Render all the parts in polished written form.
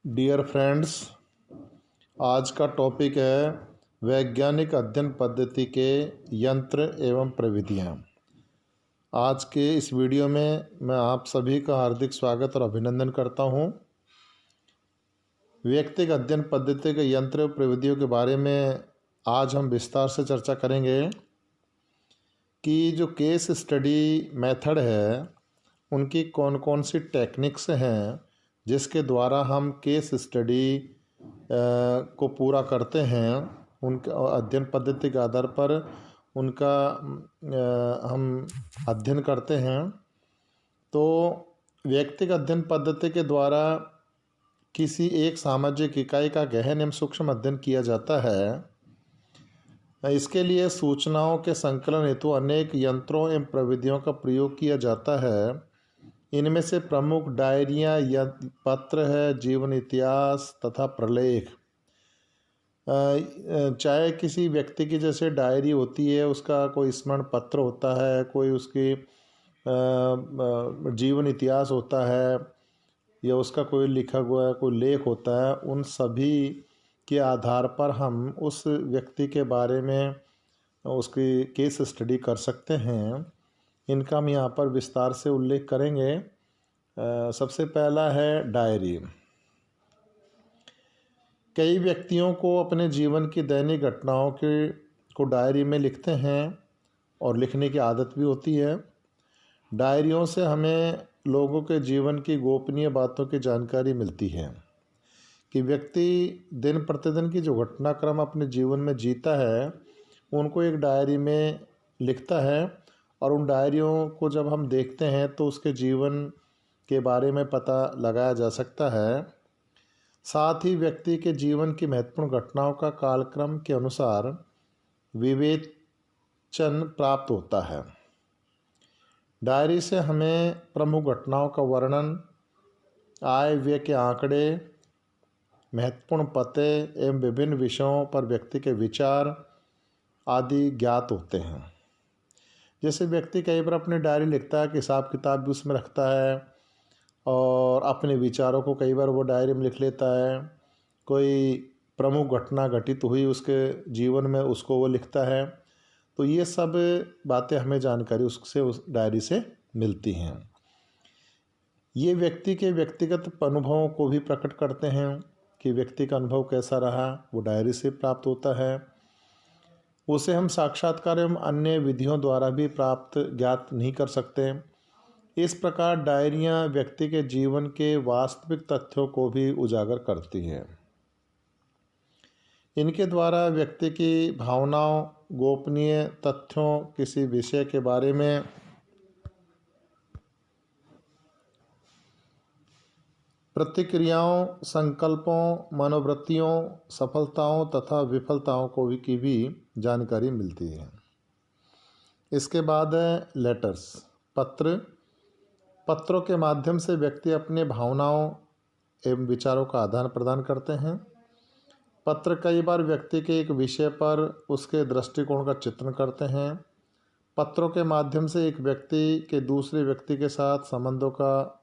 Dear friends, आज का topic है वैज्ञानिक अध्ययन पद्धति के यंत्र एवं प्रविधियाँ। आज के इस वीडियो में मैं आप सभी का हार्दिक स्वागत और अभिनंदन करता हूँ। व्यक्तिगत अध्ययन पद्धति के यंत्र एवं प्रविधियों के बारे में आज हम विस्तार से चर्चा करेंगे कि जो केस स्टडी मेथड है उनकी कौन कौन सी टेक्निक्स हैं जिसके द्वारा हम केस स्टडी को पूरा करते हैं। उनका अध्ययन पद्धति के आधार पर उनका हम अध्ययन करते हैं। तो व्यक्तिगत अध्ययन पद्धति के द्वारा किसी एक सामाजिक इकाई का गहन एवं सूक्ष्म अध्ययन किया जाता है। इसके लिए सूचनाओं के संकलन हेतु अनेक यंत्रों एवं प्रविधियों का प्रयोग किया जाता है। इनमें से प्रमुख डायरियाँ या पत्र है, जीवन इतिहास तथा प्रलेख। चाहे किसी व्यक्ति की जैसे डायरी होती है, उसका कोई स्मरण पत्र होता है, कोई उसकी जीवन इतिहास होता है या उसका कोई लिखा हुआ कोई लेख होता है, उन सभी के आधार पर हम उस व्यक्ति के बारे में उसकी केस स्टडी कर सकते हैं। इनका हम यहाँ पर विस्तार से उल्लेख करेंगे। सबसे पहला है डायरी। कई व्यक्तियों को अपने जीवन की दैनिक घटनाओं को डायरी में लिखते हैं और लिखने की आदत भी होती है। डायरियों से हमें लोगों के जीवन की गोपनीय बातों की जानकारी मिलती है कि व्यक्ति दिन प्रतिदिन की जो घटनाक्रम अपने जीवन में जीता है उनको एक डायरी में लिखता है, और उन डायरियों को जब हम देखते हैं तो उसके जीवन के बारे में पता लगाया जा सकता है। साथ ही व्यक्ति के जीवन की महत्वपूर्ण घटनाओं का कालक्रम के अनुसार विवेचन प्राप्त होता है। डायरी से हमें प्रमुख घटनाओं का वर्णन, आय व्यय के आंकड़े, महत्वपूर्ण पते एवं विभिन्न विषयों पर व्यक्ति के विचार आदि ज्ञात होते हैं। जैसे व्यक्ति कई बार अपनी डायरी लिखता है कि हिसाब किताब भी उसमें रखता है और अपने विचारों को कई बार वो डायरी में लिख लेता है। कोई प्रमुख घटना घटित हुई उसके जीवन में, उसको वो लिखता है। तो ये सब बातें हमें जानकारी उससे उस डायरी से मिलती हैं। ये व्यक्ति के व्यक्तिगत अनुभवों को भी प्रकट करते हैं कि व्यक्ति का अनुभव कैसा रहा, वो डायरी से प्राप्त होता है। उसे हम साक्षात्कार एवं अन्य विधियों द्वारा भी ज्ञात नहीं कर सकते। इस प्रकार डायरियाँ व्यक्ति के जीवन के वास्तविक तथ्यों को भी उजागर करती हैं। इनके द्वारा व्यक्ति की भावनाओं, गोपनीय तथ्यों, किसी विषय के बारे में प्रतिक्रियाओं, संकल्पों, मनोवृत्तियों, सफलताओं तथा विफलताओं की भी जानकारी मिलती है। इसके बाद है लेटर्स, पत्र। पत्रों के माध्यम से व्यक्ति अपने भावनाओं एवं विचारों का आदान प्रदान करते हैं। पत्र कई बार व्यक्ति के एक विषय पर उसके दृष्टिकोण का चित्रण करते हैं। पत्रों के माध्यम से एक व्यक्ति के दूसरे व्यक्ति के साथ संबंधों का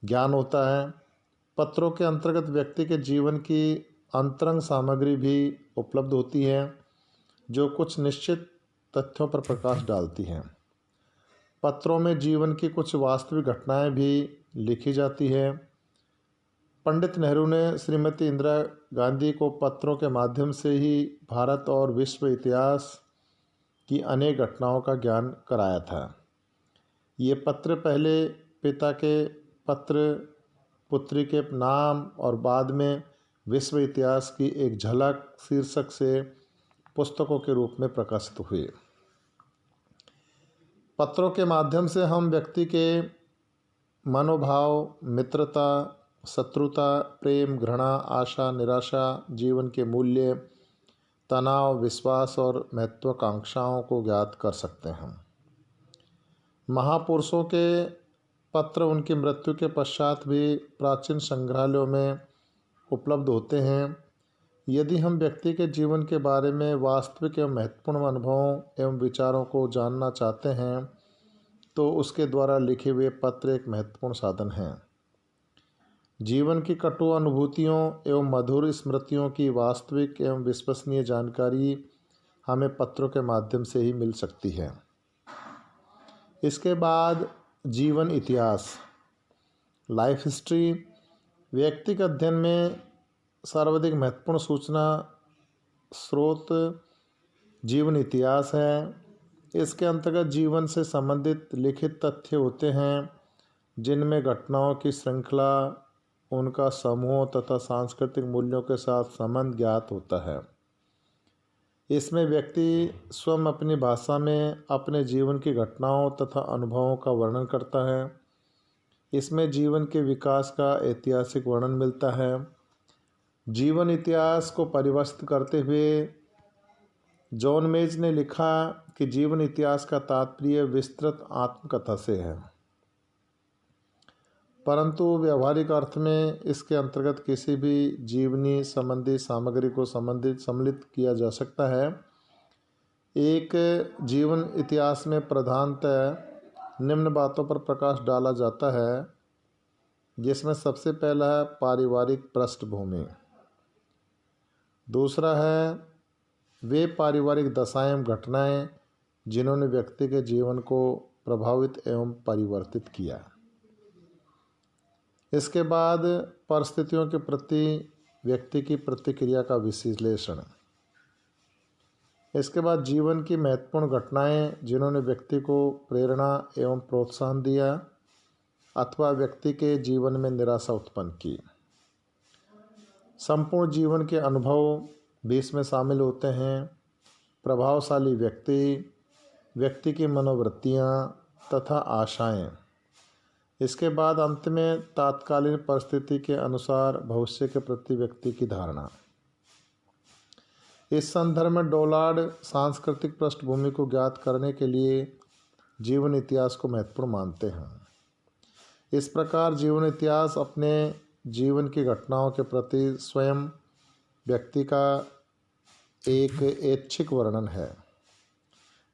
ज्ञान होता है। पत्रों के अंतर्गत व्यक्ति के जीवन की अंतरंग सामग्री भी उपलब्ध होती है जो कुछ निश्चित तथ्यों पर प्रकाश डालती हैं। पत्रों में जीवन की कुछ वास्तविक घटनाएं भी लिखी जाती है। पंडित नेहरू ने श्रीमती इंदिरा गांधी को पत्रों के माध्यम से ही भारत और विश्व इतिहास की अनेक घटनाओं का ज्ञान कराया था। ये पत्र पहले पिता के पत्र, पुत्री के नाम और बाद में विश्व इतिहास की एक झलक शीर्षक से पुस्तकों के रूप में प्रकाशित हुए। पत्रों के माध्यम से हम व्यक्ति के मनोभाव, मित्रता, शत्रुता, प्रेम, घृणा, आशा, निराशा, जीवन के मूल्य, तनाव, विश्वास और महत्वाकांक्षाओं को ज्ञात कर सकते हैं। महापुरुषों के पत्र उनकी मृत्यु के पश्चात भी प्राचीन संग्रहालयों में उपलब्ध होते हैं। यदि हम व्यक्ति के जीवन के बारे में वास्तविक एवं महत्वपूर्ण अनुभवों एवं विचारों को जानना चाहते हैं तो उसके द्वारा लिखे हुए पत्र एक महत्वपूर्ण साधन हैं। जीवन की कटु अनुभूतियों एवं मधुर स्मृतियों की वास्तविक एवं विश्वसनीय जानकारी हमें पत्रों के माध्यम से ही मिल सकती है। इसके बाद जीवन इतिहास, लाइफ हिस्ट्री, व्यक्तिगत अध्ययन में सर्वाधिक महत्वपूर्ण सूचना स्रोत जीवन इतिहास है। इसके अंतर्गत जीवन से संबंधित लिखित तथ्य होते हैं, जिनमें घटनाओं की श्रृंखला, उनका समूह तथा सांस्कृतिक मूल्यों के साथ संबंध ज्ञात होता है। इसमें व्यक्ति स्वयं अपनी भाषा में अपने जीवन की घटनाओं तथा अनुभवों का वर्णन करता है। इसमें जीवन के विकास का ऐतिहासिक वर्णन मिलता है। जीवन इतिहास को परिभाषित करते हुए जॉन मेज ने लिखा कि जीवन इतिहास का तात्पर्य विस्तृत आत्मकथा से है, परंतु व्यावहारिक अर्थ में इसके अंतर्गत किसी भी जीवनी संबंधी सामग्री को सम्मिलित किया जा सकता है। एक जीवन इतिहास में प्रधानतः निम्न बातों पर प्रकाश डाला जाता है, जिसमें सबसे पहला है पारिवारिक पृष्ठभूमि, दूसरा है वे पारिवारिक दशाएं एवं घटनाएं जिन्होंने व्यक्ति के जीवन को प्रभावित एवं परिवर्तित किया। इसके बाद परिस्थितियों के प्रति व्यक्ति की प्रतिक्रिया का विश्लेषण। इसके बाद जीवन की महत्वपूर्ण घटनाएं जिन्होंने व्यक्ति को प्रेरणा एवं प्रोत्साहन दिया अथवा व्यक्ति के जीवन में निराशा उत्पन्न की। संपूर्ण जीवन के अनुभव भी इसमें शामिल होते हैं। प्रभावशाली व्यक्ति, व्यक्ति की मनोवृत्तियाँ तथा आशाएं। इसके बाद अंत में तात्कालीन परिस्थिति के अनुसार भविष्य के प्रति व्यक्ति की धारणा। इस संदर्भ में डोलार्ड सांस्कृतिक पृष्ठभूमि को ज्ञात करने के लिए जीवन इतिहास को महत्वपूर्ण मानते हैं। इस प्रकार जीवन इतिहास अपने जीवन की घटनाओं के प्रति स्वयं व्यक्ति का एक ऐच्छिक वर्णन है।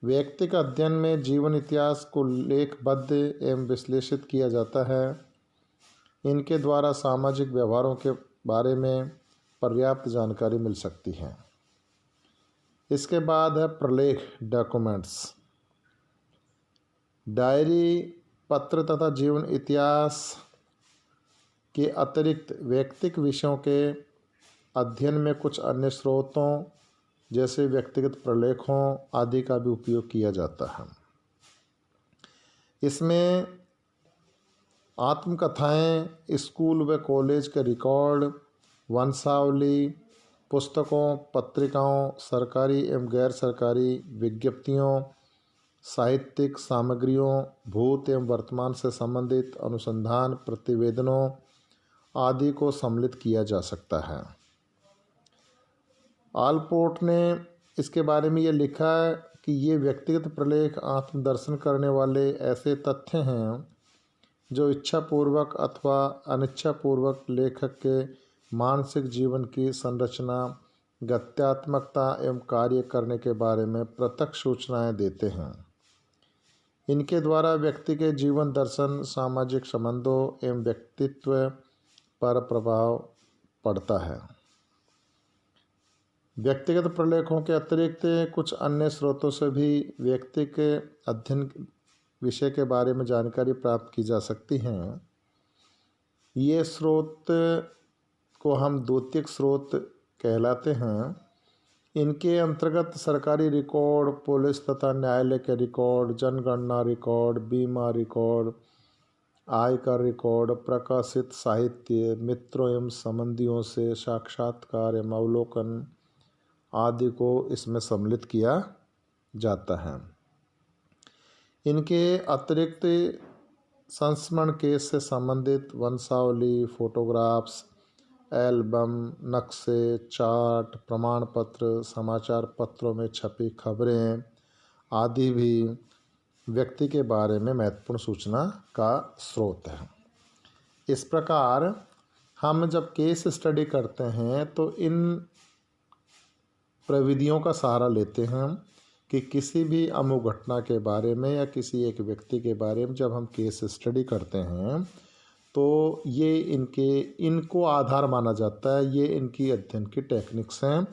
व्यक्ति का अध्ययन में जीवन इतिहास को लेखबद्ध एवं विश्लेषित किया जाता है। इनके द्वारा सामाजिक व्यवहारों के बारे में पर्याप्त जानकारी मिल सकती है। इसके बाद है प्रलेख, डॉक्यूमेंट्स। डायरी, पत्र तथा जीवन इतिहास के अतिरिक्त व्यक्तिगत विषयों के अध्ययन में कुछ अन्य स्रोतों जैसे व्यक्तिगत प्रलेखों आदि का भी उपयोग किया जाता है। इसमें आत्मकथाएं, स्कूल व कॉलेज के रिकॉर्ड, वंशावली, पुस्तकों, पत्रिकाओं, सरकारी एवं गैर सरकारी विज्ञप्तियों, साहित्यिक सामग्रियों, भूत एवं वर्तमान से संबंधित अनुसंधान प्रतिवेदनों आदि को सम्मिलित किया जा सकता है। आलपोर्ट ने इसके बारे में ये लिखा है कि ये व्यक्तिगत प्रलेख आत्मदर्शन करने वाले ऐसे तथ्य हैं जो इच्छापूर्वक अथवा अनिच्छापूर्वक लेखक के मानसिक जीवन की संरचना, गत्यात्मकता एवं कार्य करने के बारे में प्रत्यक्ष सूचनाएं देते हैं। इनके द्वारा व्यक्ति के जीवन दर्शन, सामाजिक संबंधों एवं व्यक्तित्व पर प्रभाव पड़ता है। व्यक्तिगत प्रलेखों के अतिरिक्त कुछ अन्य स्रोतों से भी व्यक्ति के अध्ययन विषय के बारे में जानकारी प्राप्त की जा सकती हैं। ये स्रोत को हम द्वितीयक स्रोत कहलाते हैं। इनके अंतर्गत सरकारी रिकॉर्ड, पुलिस तथा न्यायालय के रिकॉर्ड, जनगणना रिकॉर्ड, बीमा रिकॉर्ड, आयकर रिकॉर्ड, प्रकाशित साहित्य, मित्रों एवं संबंधियों से साक्षात्कार एवं अवलोकन आदि को इसमें सम्मिलित किया जाता है। इनके अतिरिक्त संस्मरण केस से संबंधित वंशावली, फोटोग्राफ्स, एल्बम, नक्शे, चार्ट, प्रमाण पत्र, समाचार पत्रों में छपी खबरें आदि भी व्यक्ति के बारे में महत्वपूर्ण सूचना का स्रोत है। इस प्रकार हम जब केस स्टडी करते हैं तो इन प्रविधियों का सहारा लेते हैं कि किसी भी अमुक घटना के बारे में या किसी एक व्यक्ति के बारे में जब हम केस स्टडी करते हैं तो ये इनको आधार माना जाता है। ये इनकी अध्ययन की टेक्निक्स हैं,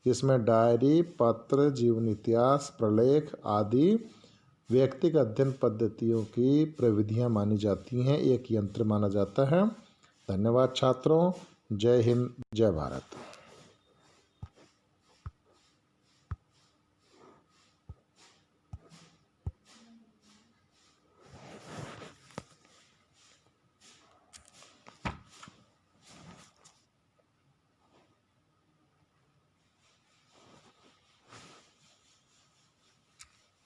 जिसमें डायरी, पत्र, जीवन इतिहास, प्रलेख आदि व्यक्तिगत अध्ययन पद्धतियों की प्रविधियां मानी जाती हैं, एक यंत्र माना जाता है। धन्यवाद छात्रों। जय हिंद, जय भारत।